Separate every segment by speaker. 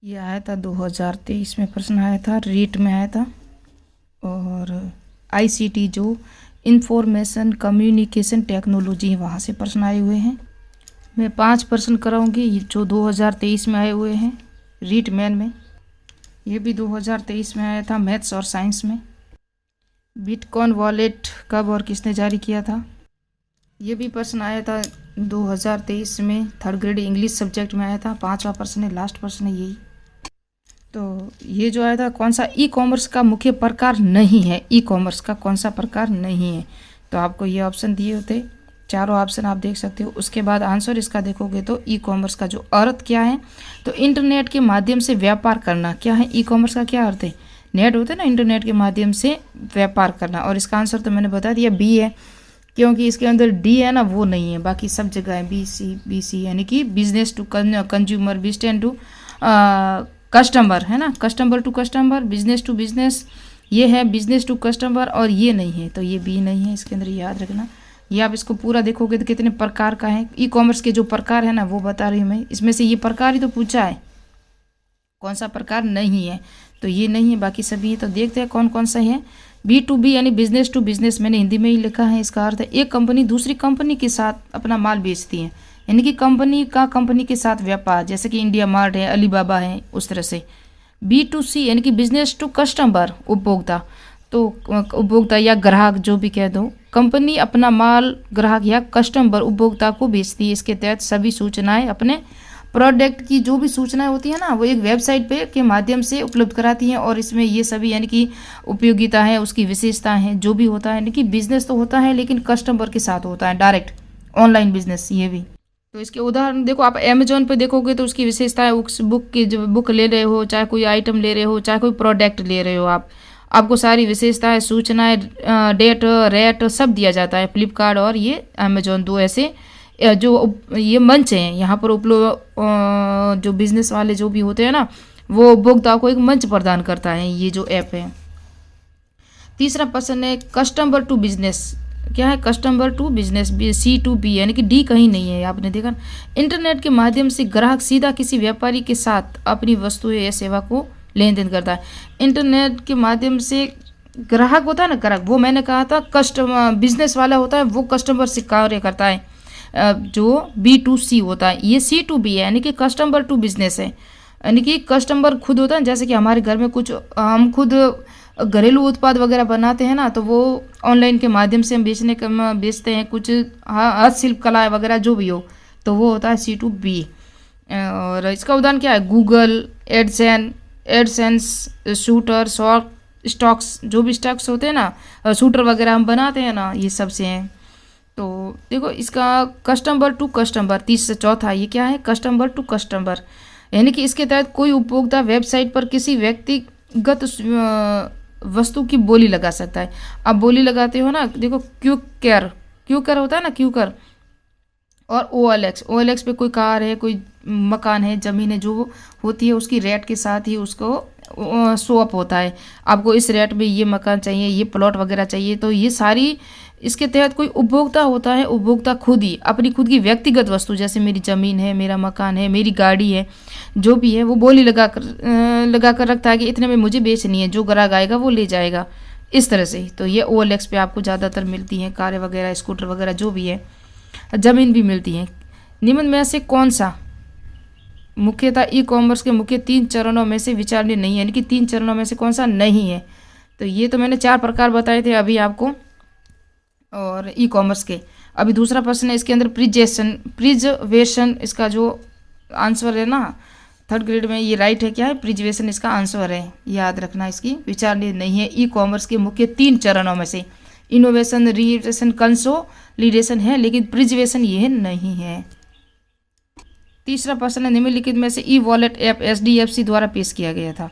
Speaker 1: ये आया था 2023 में, प्रश्न आया था, रीट में आया था। और आईसीटी जो इंफॉर्मेशन कम्युनिकेशन टेक्नोलॉजी है वहाँ से प्रश्न आए हुए हैं। मैं 5 प्रश्न कराऊंगी जो 2023 में आए हुए हैं रीट मेन में। ये भी 2023 में आया था मैथ्स और साइंस में। बिटकॉइन वॉलेट कब और किसने जारी किया था? ये भी प्रश्न आया था 2023 में, थर्ड ग्रेड इंग्लिश सब्जेक्ट में आया था। 5वां प्रश्न है, लास्ट प्रश्न है यही। तो ये जो आया था, कौन सा ई कॉमर्स का मुख्य प्रकार नहीं है? ई कॉमर्स का कौन सा प्रकार नहीं है? तो आपको ये ऑप्शन दिए होते, चारों ऑप्शन आप देख सकते हो। उसके बाद आंसर इसका देखोगे तो ई कॉमर्स का जो अर्थ क्या है, तो इंटरनेट के माध्यम से व्यापार करना। क्या है ई कॉमर्स का क्या अर्थ है? नेट होते हैं ना, इंटरनेट के माध्यम से व्यापार करना। और इसका आंसर तो मैंने बता दिया, बी है, क्योंकि इसके अंदर डी है ना, वो नहीं है, बाकी सब जगह है बी सी, यानी कि business to consumer, business to customer, है ना, customer to customer, business to business, ये है बिजनेस टू कस्टमर, और ये नहीं है, तो ये बी नहीं है इसके अंदर, याद रखना। ये आप इसको पूरा देखोगे तो कितने प्रकार का है ई कॉमर्स के, जो प्रकार है ना वो बता रही हूँ मैं। इसमें से ये प्रकार ही तो पूछा है, कौन सा प्रकार नहीं है, तो ये नहीं है, बाकी सभी है। तो देखते हैं कौन कौन सा है। बी टू बी यानी बिजनेस टू बिजनेस, मैंने हिंदी में ही लिखा है। इसका अर्थ है एक कंपनी दूसरी कंपनी के साथ अपना माल बेचती है, यानी कि कंपनी का कंपनी के साथ व्यापार, जैसे कि इंडिया मार्ट है, अलीबाबा है, उस तरह से। बी टू सी यानी कि बिजनेस टू कस्टमर, उपभोक्ता, तो उपभोक्ता या ग्राहक जो भी कह दो, कंपनी अपना माल ग्राहक या कस्टमर उपभोक्ता को बेचती है। इसके तहत सभी सूचनाएं, अपने प्रोडक्ट की जो भी सूचनाएं होती है ना, वो एक वेबसाइट पे के माध्यम से उपलब्ध कराती हैं। और इसमें ये सभी यानी कि उपयोगिता है, उसकी विशेषताएं हैं, जो भी होता है, यानी कि बिजनेस तो होता है लेकिन कस्टमर के साथ होता है, डायरेक्ट ऑनलाइन बिजनेस, ये भी। तो इसके उदाहरण देखो, आप अमेजोन पे देखोगे तो उसकी विशेषताएं, उस बुक की, जो बुक ले रहे हो, चाहे कोई आइटम ले रहे हो, चाहे कोई प्रोडक्ट ले रहे हो आप, आपको सारी विशेषताएं, सूचनाएं, डेट, रेट सब दिया जाता है। फ्लिपकार्ट और ये अमेजोन, दो ऐसे जो ये मंच हैं यहाँ पर उपलब्ध, जो बिजनेस वाले जो भी होते हैं ना, वो उपभोक्ताओं को एक मंच प्रदान करता है ये जो ऐप है। तीसरा प्रश्न है कस्टमर टू बिजनेस, क्या है customer to business, C to B, यानी कि डी कहीं नहीं है, आपने देखा। इंटरनेट के माध्यम से ग्राहक सीधा किसी व्यापारी के साथ अपनी वस्तु या सेवा को लेन देन करता है। इंटरनेट के माध्यम से ग्राहक होता है ना, ग्राहक, वो मैंने कहा था कस्टमर, बिजनेस वाला होता है वो कस्टमर से कार्य करता है, जो बी टू सी होता है। ये सी टू बी है, यानी कि कस्टमर टू बिजनेस है, यानी कि कस्टमर खुद होता है। जैसे कि हमारे घर में कुछ हम खुद घरेलू उत्पाद वगैरह बनाते हैं ना, तो वो ऑनलाइन के माध्यम से हम बेचते हैं, कुछ हस्तशिल्प कला वगैरह जो भी हो, तो वो होता है सी टू बी। और इसका उदाहरण क्या है? गूगल, एडसेंस, शूटर, स्टॉक्स, जो भी स्टॉक्स होते हैं ना, शूटर वगैरह हम बनाते हैं ना, ये सब से हैं। तो देखो इसका कस्टमर टू कस्टमर, तीसरा चौथा, ये क्या है? कस्टमर टू कस्टमर, यानी कि इसके तहत कोई उपभोक्ता वेबसाइट पर किसी व्यक्तिगत वस्तु की बोली लगा सकता है। आप बोली लगाते हो ना, देखो क्यूकर होता है ना, क्यूकर, और OLX पे कोई कार है, कोई मकान है, ज़मीन है, जो होती है उसकी रेट के साथ ही उसको शो अप होता है। आपको इस रेट में ये मकान चाहिए, ये प्लॉट वगैरह चाहिए, तो ये सारी इसके तहत कोई उपभोक्ता होता है, उपभोक्ता खुद ही अपनी खुद की व्यक्तिगत वस्तु, जैसे मेरी ज़मीन है, मेरा मकान है, मेरी गाड़ी है, जो भी है, वो बोली लगा कर रखता है कि इतने में मुझे बेचनी है, जो ग्राहक आएगा वो ले जाएगा, इस तरह से। तो ये OLX पे आपको ज़्यादातर मिलती हैं, कारें वगैरह, स्कूटर वगैरह जो भी है, ज़मीन भी मिलती है। निम्न में से कौन सा मुख्यतः ई कॉमर्स के मुख्य 3 चरणों में से विचारणीय नहीं है, यानी कि 3 चरणों में से कौन सा नहीं है? तो ये तो मैंने 4 प्रकार बताए थे अभी आपको, और ई कॉमर्स के। अभी दूसरा प्रश्न है, इसके अंदर प्रिजर्वेशन, इसका जो आंसर है ना, थर्ड ग्रेड में, ये राइट है, क्या है? प्रिजर्वेशन इसका आंसर है, याद रखना, इसकी विचारणीय नहीं है ई कॉमर्स के मुख्य 3 चरणों में से। इनोवेशन, रीइनोवेशन, कंसोलिडेशन है, लेकिन प्रिजर्वेशन ये नहीं है। तीसरा प्रश्न है, निम्नलिखित में से ई वॉलेट ऐप HDFC द्वारा पेश किया गया था,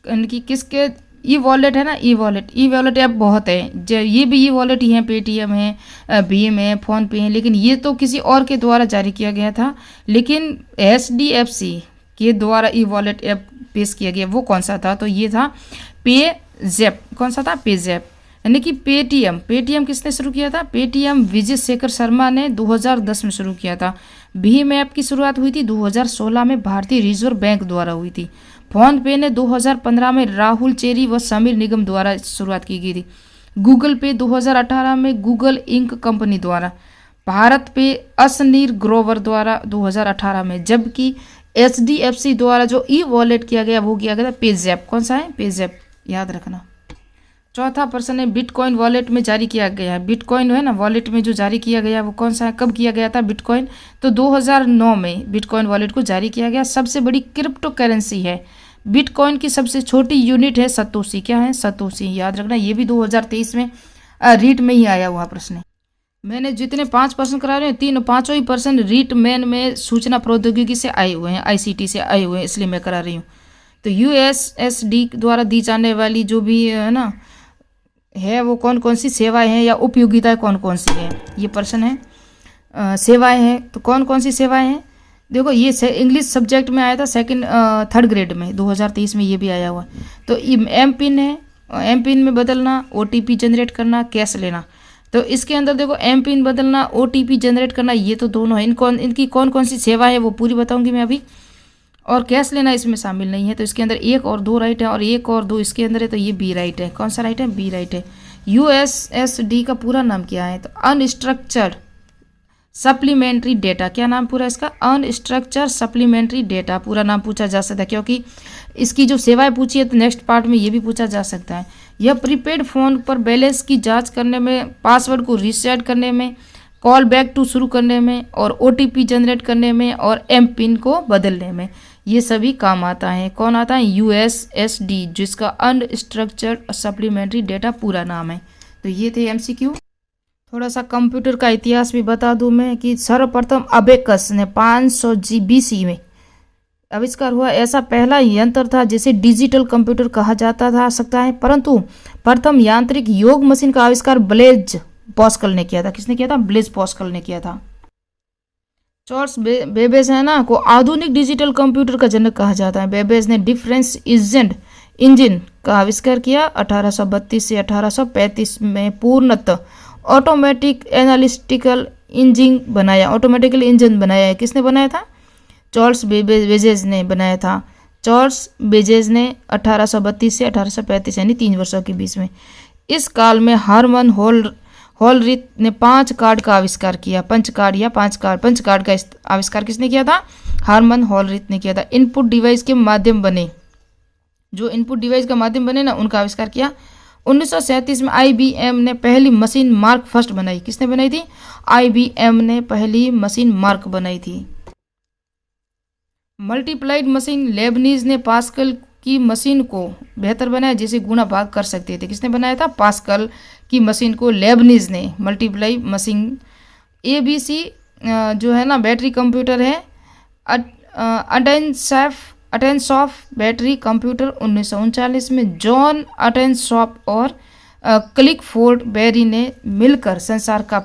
Speaker 1: यानी कि किसके? ई वॉलेट है ना, ई वॉलेट ऐप बहुत है, ये भी ई वॉलेट ही है, पेटीएम है, भीम है, फोन पे है, लेकिन ये तो किसी और के द्वारा जारी किया गया था। लेकिन HDFC के द्वारा ई वॉलेट ऐप पेश किया गया, वो कौन सा था? तो ये था पेजैप। कौन सा था? पेजैप। यानी कि पेटीएम किसने शुरू किया था? पेटीएम विजय शेखर शर्मा ने 2010 में शुरू किया था। भीम ऐप की शुरुआत हुई थी 2016 में भारतीय रिजर्व बैंक द्वारा हुई थी। फोन पे ने 2015 में राहुल चेरी व समीर निगम द्वारा शुरुआत की गई थी। गूगल पे 2018 में गूगल इंक कंपनी द्वारा। भारत पे असनीर ग्रोवर द्वारा 2018 में। जबकि HDFC द्वारा जो ई वॉलेट किया गया वो किया गया था पेजैप। कौन सा है? पेजैप, याद रखना। चौथा प्रश्न है बिटकॉइन वॉलेट में जारी किया गया है। बिटकॉइन है ना, वॉलेट में जो जारी किया गया वो कौन सा है? कब किया गया था बिटकॉइन? तो 2009 में बिटकॉइन वॉलेट को जारी किया गया। सबसे बड़ी क्रिप्टो करेंसी है। बिटकॉइन की सबसे छोटी यूनिट है सतोशी। क्या है? सतोशी, याद रखना। ये भी 2023 में रीट में ही आया हुआ प्रश्न है। मैंने जितने 5 प्रश्न करा रहे हैं पांचों ही प्रश्न रीट मैन में सूचना प्रौद्योगिकी से आए हुए हैं, ICT से आए हुए हैं, इसलिए मैं करा रही हूँ। तो USSD द्वारा दी जाने वाली जो भी है ना है वो कौन कौन सी सेवाएं हैं या उपयोगिताएं कौन कौन सी हैं, ये प्रश्न है। सेवाएं हैं तो कौन कौन सी सेवाएं हैं? देखो ये इंग्लिश सब्जेक्ट में आया था थर्ड ग्रेड में 2023 में, ये भी आया हुआ। तो एम पिन है, एम पिन में बदलना, OTP जनरेट करना, कैश लेना। तो इसके अंदर देखो एम पिन बदलना, OTP जनरेट करना, ये तो दोनों है। इनकी कौन कौन सी सेवाएं है वो पूरी बताऊंगी मैं अभी। और कैश लेना इसमें शामिल नहीं है। तो इसके अंदर 1 और 2 राइट है और 1 और 2 इसके अंदर है, तो ये बी राइट है। कौन सा राइट है? बी राइट है। USSD का पूरा नाम क्या है? तो अनस्ट्रक्चर्ड सप्लीमेंट्री डेटा। क्या नाम पूरा इसका? अनस्ट्रक्चर्ड सप्लीमेंट्री डेटा पूरा नाम पूछा जा सकता है, क्योंकि इसकी जो सेवाएं पूछी है तो नेक्स्ट पार्ट में ये भी पूछा जा सकता है। यह प्रीपेड फ़ोन पर बैलेंस की जांच करने में, पासवर्ड को रीसेट करने में, कॉल बैक टू शुरू करने में और OTP जनरेट करने में और एम पिन को बदलने में, ये सभी काम आता है। कौन आता है? USSD, जिसका अनस्ट्रक्चर्ड सप्लीमेंट्री डेटा पूरा नाम है। तो ये थे MCQ। थोड़ा सा कंप्यूटर का इतिहास भी बता दूं मैं कि सर्वप्रथम अबेकस ने 500 BC में आविष्कार हुआ। ऐसा पहला यंत्र था जिसे डिजिटल कंप्यूटर कहा जाता था सकता है। परंतु प्रथम यांत्रिक योग मशीन का आविष्कार ब्लेज पास्कल ने किया था। किसने किया था? ब्लेज पास्कल ने किया था। चार्ल्स बेबेज है ना को आधुनिक डिजिटल कंप्यूटर का जनक कहा जाता है। बेबेज ने डिफरेंस इंजन का आविष्कार किया 1832 से 1835 में। पूर्णतः ऑटोमेटिक एनालिटिकल इंजन बनाया, ऑटोमेटिकल इंजन बनाया है। किसने बनाया था? चार्ल्स बेबेज ने बनाया था। चार्ल्स बेबेज ने 1832 से 1835 यानी 3 वर्षों के बीच में। इस काल में हार्मन होलरिथ ने 5 कार्ड का आविष्कार किया। पंच कार्ड का आविष्कार किसने किया था? हार्मन होलरिथ ने किया था। इनपुट डिवाइस के माध्यम बने, जो इनपुट डिवाइस का माध्यम बने ना, उनका आविष्कार किया। 1937 में IBM ने पहली मशीन मार्क फर्स्ट बनाई। किसने बनाई थी? IBM ने पहली मशीन मार्क बनाई थी। मल्टीप्लाइड मशीन लेबनीज ने पास्कल की मशीन को बेहतर बनाया, जिसे गुणा भाग कर सकते थे। किसने बनाया था? पास्कल की मशीन को लेबनीज ने। Multiply machine. ABC जो है ना बैटरी कंप्यूटर है। अटेंसॉफ बैटरी कंप्यूटर 1939 में जॉन अटेंसॉफ और क्लिकफोर्ड बेरी ने मिलकर संसार का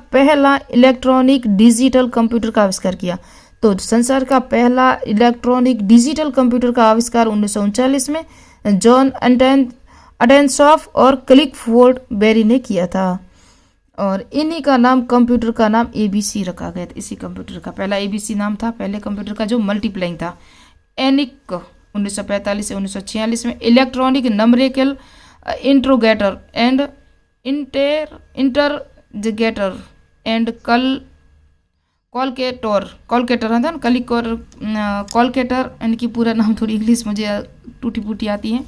Speaker 1: पहला इलेक्ट्रॉनिक डिजिटल कंप्यूटर का आविष्कार किया। तो संसार का पहला इलेक्ट्रॉनिक डिजिटल कंप्यूटर का आविष्कार 1939 में जॉन अटेंसॉफ और क्लिकफोर्ड बेरी ने किया था। और इन्हीं का नाम, कंप्यूटर का नाम ABC रखा गया था। इसी कंप्यूटर का पहला ABC नाम था पहले कंप्यूटर का, जो मल्टीप्लाइंग था। ENIAC 1945 से 1946 में। इलेक्ट्रॉनिक नंबरिकल इंट्रोगेटर एंड इंटरजेगेटर एंड कॉलकेटर है ना, कॉलकेटर, इनकी पूरा नाम थोड़ी इंग्लिश मुझे टूटी फूटी आती है।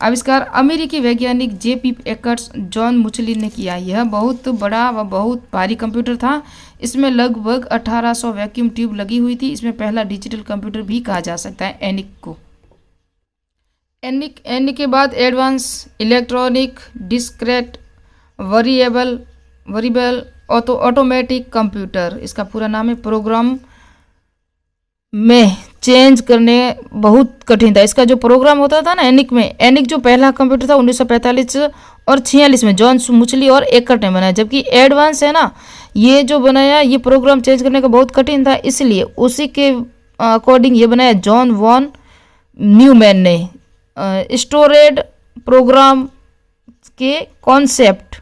Speaker 1: आविष्कार अमेरिकी वैज्ञानिक JP एक्कर्स जॉन मुचलिन ने किया। यह बहुत बड़ा व बहुत भारी कंप्यूटर था। इसमें लगभग 1800 वैक्यूम ट्यूब लगी हुई थी। इसमें पहला डिजिटल कंप्यूटर भी कहा जा सकता है ENIAC को। ENIAC के बाद advance electronic discrete variable automatic computer, इसका पूरा नाम है। प्रोग्राम में चेंज करने बहुत कठिन था। इसका जो प्रोग्राम होता था ना ENIAC जो पहला कंप्यूटर था 1945 और 46 में जॉन मुचली और एक्कर्ट ने बनाया। जबकि एडवांस है ना, ये जो बनाया, ये प्रोग्राम चेंज करने का बहुत कठिन था, इसलिए उसी के अकॉर्डिंग ये बनाया जॉन वॉन न्यूमैन ने। स्टोरेड प्रोग्राम के कॉन्सेप्ट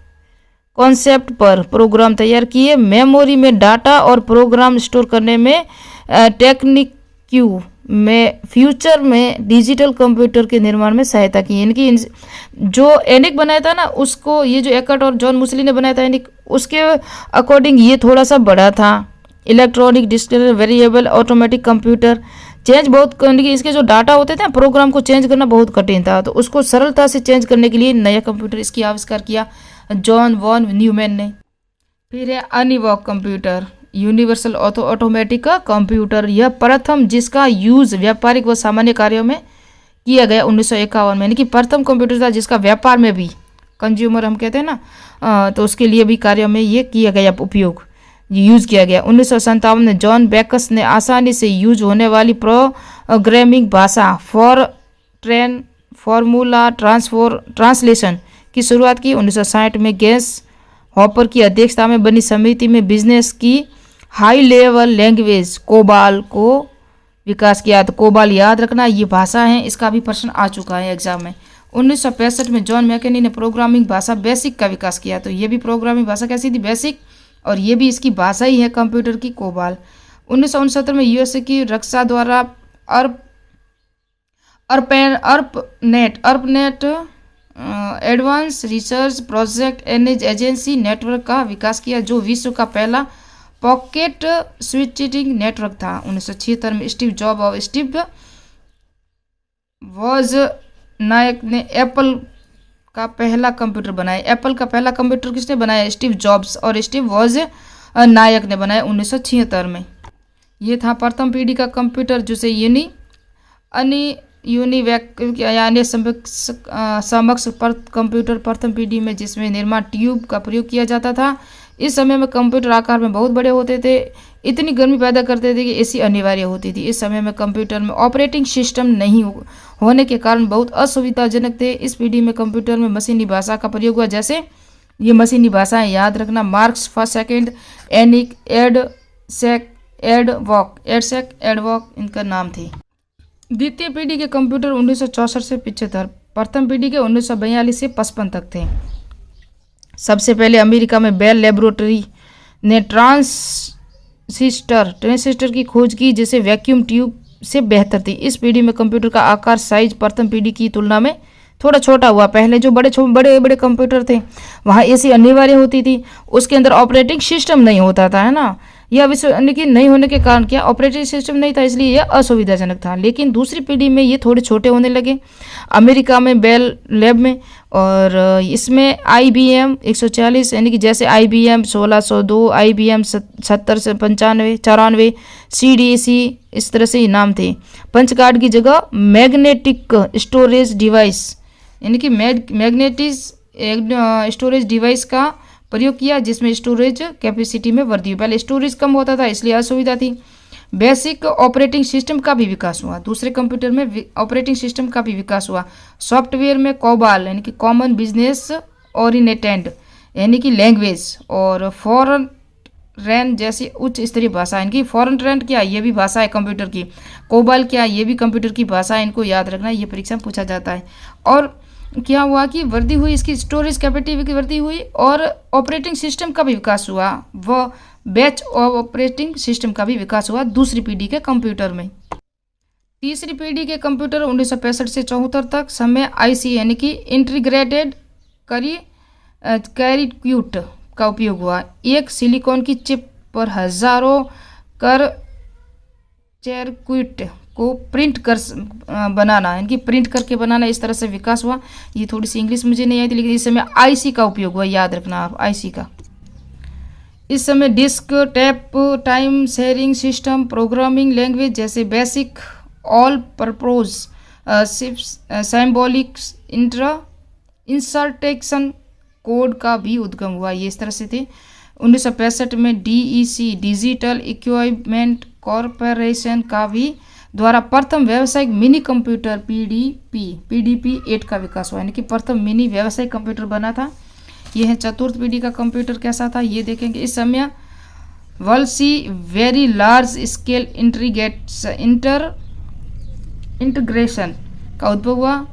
Speaker 1: कॉन्सेप्ट पर प्रोग्राम तैयार किए। मेमोरी में डाटा और प्रोग्राम स्टोर करने में टेक्निक्यू में फ्यूचर में डिजिटल कंप्यूटर के निर्माण में सहायता की। इनकी जो एनिक बनाया था ना, उसको ये जो एकर्ट और जॉन मुसली ने बनाया था एनिक, उसके अकॉर्डिंग ये थोड़ा सा बड़ा था। Electronic digital variable automatic computer change बहुत, इसके जो डाटा होते थे प्रोग्राम को चेंज करना बहुत कठिन था, तो उसको सरलता से चेंज करने के लिए नया कंप्यूटर इसकी आविष्कार किया जॉन वॉन न्यूमैन ने। फिर है अनइवॉक कंप्यूटर, यूनिवर्सल ऑटोमेटिक कंप्यूटर। यह प्रथम जिसका यूज व्यापारिक व सामान्य कार्यों में किया गया 1951 में, यानी कि प्रथम कंप्यूटर था जिसका व्यापार में भी, कंज्यूमर हम कहते हैं ना, तो उसके लिए भी कार्यों में ये किया गया उपयोग, यूज किया गया। 1957 में जॉन बेकस ने आसानी से यूज होने वाली प्रोग्रामिंग भाषा फॉरट्रेन फॉर्मूला ट्रांसलेशन की शुरुआत की। 1960 में गैस हॉपर की अध्यक्षता में बनी समिति में बिजनेस की हाई लेवल लैंग्वेज कोबाल को विकास किया। तो कोबाल याद रखना, ये भाषा है, इसका भी प्रश्न आ चुका है एग्जाम में। 1965 में जॉन मैकेनी ने प्रोग्रामिंग भाषा बेसिक का विकास किया। तो ये भी प्रोग्रामिंग भाषा कैसी थी, बेसिक, और ये भी इसकी भाषा ही है कंप्यूटर की, कोबाल। 1969 में यूएसए की रक्षा द्वारा ARPANET advance research project agency network का विकास किया, जो विश्व का पहला पॉकेट स्विचिंग नेटवर्क था। 1976 में स्टीव जॉब और स्टीव वोजनायक ने एप्पल का पहला कंप्यूटर बनाया। एप्पल का पहला कंप्यूटर किसने बनाया, स्टीव जॉब्स और स्टीव वोजनायक ने बनाया 1976 में। ये था प्रथम पीढ़ी का कंप्यूटर, जिसे यानी समक्ष कंप्यूटर प्रथम पीढ़ी में, जिसमें निर्माण ट्यूब का प्रयोग किया जाता था। इस समय में कंप्यूटर आकार में बहुत बड़े होते थे, इतनी गर्मी पैदा करते थे कि एसी अनिवार्य होती थी। इस समय में कंप्यूटर में ऑपरेटिंग सिस्टम नहीं होने के कारण बहुत असुविधाजनक थे। इस पीढ़ी में कंप्यूटर में मशीनी भाषा का प्रयोग हुआ, जैसे ये मशीनी भाषाएं याद रखना, मार्क्स फर्स्ट सेकेंड, एनिक, एडवॉक इनका नाम थे। द्वितीय पीढ़ी के कंप्यूटर 1964 से 75, प्रथम पीढ़ी के 1942 से 55 तक थे। सबसे पहले अमेरिका में बेल लेबोरेटरी ने ट्रांजिस्टर की खोज की, जिसे वैक्यूम ट्यूब से बेहतर थी। इस पीढ़ी में कंप्यूटर का आकार साइज प्रथम पीढ़ी की तुलना में थोड़ा छोटा हुआ। पहले जो बड़े बड़े कंप्यूटर थे वहाँ एसी अनिवार्य होती थी, उसके अंदर ऑपरेटिंग सिस्टम नहीं होता था, है ना। यह विश्व नहीं होने के कारण क्या ऑपरेटिंग सिस्टम नहीं था, इसलिए यह असुविधाजनक था। लेकिन दूसरी पीढ़ी में ये थोड़े छोटे होने लगे, अमेरिका में बेल लैब में, और इसमें IBM 140, यानी कि जैसे IBM 1602, IBM 70 से 94, CDC, इस तरह से ही नाम थे। पंच कार्ड की जगह मैग्नेटिक स्टोरेज डिवाइस, यानी कि मैग्नेटिक स्टोरेज डिवाइस का प्रयोग किया, जिसमें स्टोरेज कैपेसिटी में वृद्धि हुई। पहले स्टोरेज कम होता था, इसलिए असुविधा थी। बेसिक ऑपरेटिंग सिस्टम का भी विकास हुआ, दूसरे कंप्यूटर में ऑपरेटिंग सिस्टम का भी विकास हुआ। सॉफ्टवेयर में कोबाल, यानी कि कॉमन बिजनेस ओरिएंटेड, यानी कि लैंग्वेज, और फॉरेन रैन जैसी उच्च स्तरीय भाषा। इनकी फॉरेन रैन क्या, ये भी भाषा है कंप्यूटर की। कोबाल क्या, ये भी कंप्यूटर की भाषा है, इनको याद रखना, ये परीक्षा में पूछा जाता है। और क्या हुआ कि वृद्धि हुई, इसकी स्टोरेज कैपेसिटी की वृद्धि हुई, और ऑपरेटिंग सिस्टम का भी विकास हुआ, व बैच ऑपरेटिंग सिस्टम का भी विकास हुआ दूसरी पीढ़ी के कंप्यूटर में। तीसरी पीढ़ी के कंप्यूटर 1965 से 74 तक समय IC, यानी कि इंटीग्रेटेड सर्किट का उपयोग हुआ। एक सिलिकॉन की चिप पर हजारों सर्किट को प्रिंट कर बनाना, यानी कि प्रिंट करके बनाना, इस तरह से विकास हुआ। ये थोड़ी सी इंग्लिश मुझे नहीं आई थी, लेकिन इस समय IC का उपयोग हुआ, याद रखना आप IC का। इस समय disk tape time sharing system, programming language जैसे BASIC, all purpose symbolic insertion code का भी उद्गम हुआ। ये इस तरह से थे। 1965 में DEC डिजिटल इक्विपमेंट कॉरपोरेशन का भी द्वारा प्रथम व्यावसायिक मिनी कंप्यूटर PDP 8 का विकास हुआ, यानी कि प्रथम मिनी व्यावसायिक कंप्यूटर बना था। यह है चतुर्थ पीढ़ी का कंप्यूटर कैसा था, ये देखेंगे। इस समय वल्सी वेरी लार्ज स्केल इंटीग्रेशन का उद्भव हुआ।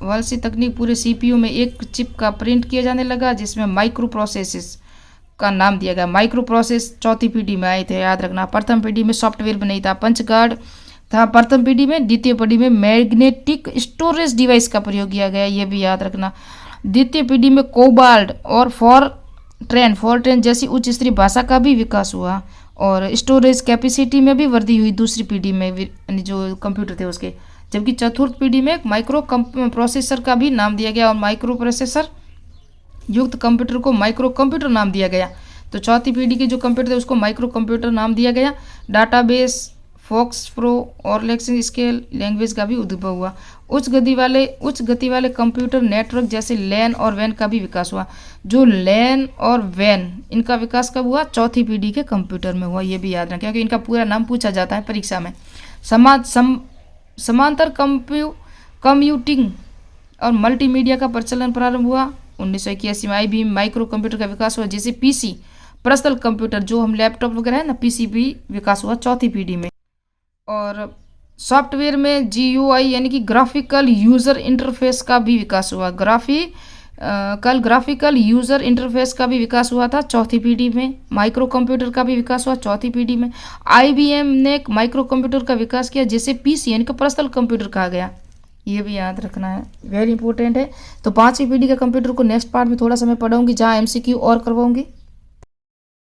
Speaker 1: वॉल्सी तकनीक पूरे सीपीयू में एक चिप का प्रिंट किया जाने लगा, जिसमें माइक्रो प्रोसेसेस का नाम दिया गया। माइक्रो प्रोसेस चौथी पीढ़ी में आए थे, याद रखना। प्रथम पीढ़ी में सॉफ्टवेयर में नहीं था, पंच गार्ड था प्रथम पीढ़ी में। द्वितीय पीढ़ी में मैग्नेटिक स्टोरेज डिवाइस का प्रयोग किया गया, ये भी याद रखना। द्वितीय पीढ़ी में कोबाल्ट और फॉरट्रेन जैसी उच्च स्तरीय भाषा का भी विकास हुआ, और स्टोरेज कैपेसिटी में भी वृद्धि हुई दूसरी पीढ़ी में जो कंप्यूटर थे उसके। जबकि चतुर्थ पीढ़ी में माइक्रो प्रोसेसर का भी नाम दिया गया, और माइक्रो प्रोसेसर युक्त कंप्यूटर को माइक्रो कंप्यूटर नाम दिया गया। तो चौथी पीढ़ी के जो कंप्यूटर थे उसको माइक्रो कंप्यूटर नाम दिया गया। डाटाबेस, फॉक्स प्रो और लेक्सिंग स्केल लैंग्वेज का भी उद्भव हुआ। उच्च गति वाले कंप्यूटर नेटवर्क जैसे लैन और वैन का भी विकास हुआ। जो लैन और वैन, इनका विकास कब हुआ? चौथी पीढ़ी के कंप्यूटर में हुआ, ये भी याद रखें, क्योंकि इनका पूरा नाम पूछा जाता है परीक्षा में। समांतर कंप्यूटिंग और मल्टीमीडिया का प्रचलन प्रारंभ हुआ 1981 में। IBM माइक्रो कंप्यूटर का विकास हुआ, जैसे पीसी पर्सनल कंप्यूटर जो हम लैपटॉप वगैरह है ना, पीसी भी विकास हुआ चौथी पीढ़ी में। और सॉफ्टवेयर में GUI यानी कि ग्राफिकल यूज़र इंटरफेस का भी विकास हुआ। ग्राफिकल यूज़र इंटरफेस का भी विकास हुआ था चौथी पीढ़ी में। माइक्रो कंप्यूटर का भी विकास हुआ चौथी पीढ़ी में। IBM ने माइक्रो कंप्यूटर का विकास किया, जिसे PC यानी कि पर्सनल कंप्यूटर कहा गया, ये भी याद रखना है, वेरी इंपॉर्टेंट है। तो पांचवी पीढ़ी के कंप्यूटर को नेक्स्ट पार्ट में थोड़ा समय पढ़ाऊंगी, जहाँ MCQ और करवाऊंगी।